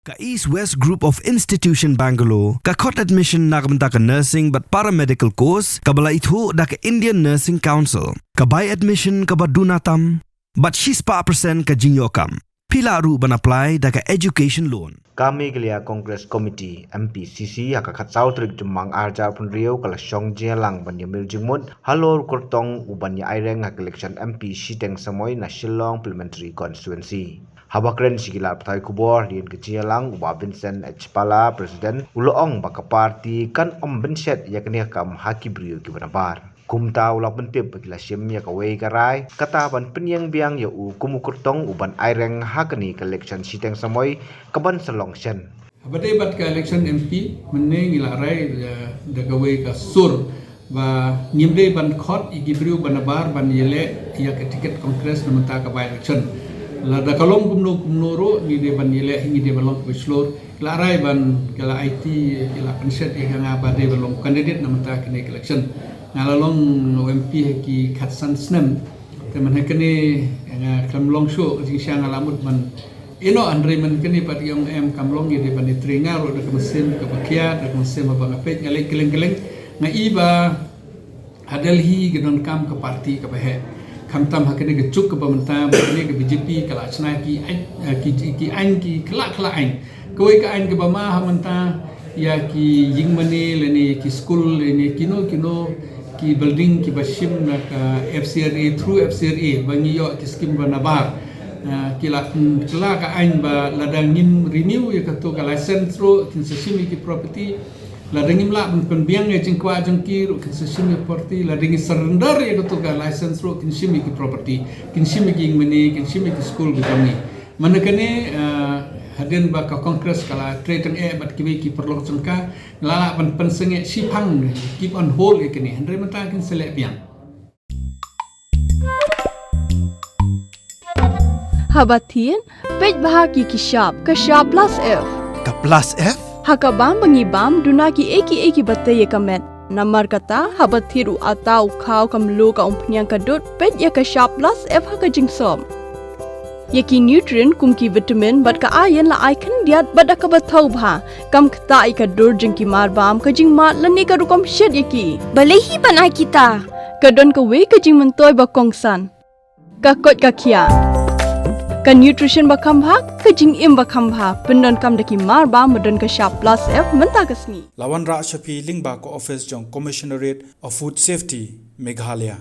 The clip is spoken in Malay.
Ka East West Group of Institution Bangalore, ka khot admission na kabanta ka nursing but paramedical course, ka bala ithu da ka Indian Nursing Council, ka buy admission ka badunatam, but she's pa percent ka jinyokam. Pila ru ban apply da ka education loan. Ka Meghalaya Congress Committee MPCC haka khatsau trik jumang arja pun riau kala shong jelang ban yamil jingmut halor kurtong uban ya aireng hak election MP siteng samoy na Shillong Parliamentary Constituency. Habakren sigilar patai kubor diin kecialang uba Vincent Pala President uloong baka parti kan Vincent yakni kam haki brio ki banabar. Kumta ulak bentip bagi lasim ya kawai karai kata ban penyang biang ya u kumukurtong uban aireng hakani ke election siteng samoy kaban selong sen. Abadai bat ka election MP meneng ilarai da kawai ka sur ba nyimde ban khot igi brio banabar ban yele ya ke tiket kongres namenta ka by election. Lada kalong kumno ro ni de ban yele hingi de balong bislor la rai ban kala IT kala penset yang abade balong candidate namenta kene election ngalalong MP ki khatsan snem teman hakene yang kamlong show jing siang alamut man ino andre man kene pat yang kamlong ye de ban tringa ro de mesin ke bakia de mesin ba ngapet ngalek keleng-keleng na iba hadelhi gedon kam ke parti ke bahe kamtam hakene ke cuk ke pemerintah bakne ke BJP kala chna ki an ki kala an koi ka an ke bama hamanta ya ki jingmani leni ki school leni kino ki building ki bashim na ka FCRA through FCRA bangi yo ki skim banabar kila ka an ba ladang nim renew ya ka to ka license through concession ki property ladang la pen biang ya jingkwa jengki concession property ladang surrender ya ka to ka license through concession ki property concession ki mani concession ki school ki kami manakane hadin ba ka kongres kala trade bat ki perlu sengka la ban pensenge sipang keep on hold ikini andre mata kin selek biang habatin pej bahaki ki sharp plus f Ka plus F? hakabam bangibam dunaki eki batte kamet namar kata habathiru atau khau kamlu ka umpnyang kadut pej ya ka sharp plus f haka jingsom Yaki nutrient kumki vitamin bat ka iron la icon diat bat ka bathau bha kam khta ka dur jingki mar bam ka jing mat lani ka rukom shed yaki balehi bana kita ka don ka we ka jing mentoy ba kongsan ka kot ka khia ka nutrition ba kham bha ka jing im ba kham bha pendon kam daki mar bam modon ka sharp plus f menta ka sni Lawan Ra Shafi Lingba ko office jong Commissionerate of Food Safety Meghalaya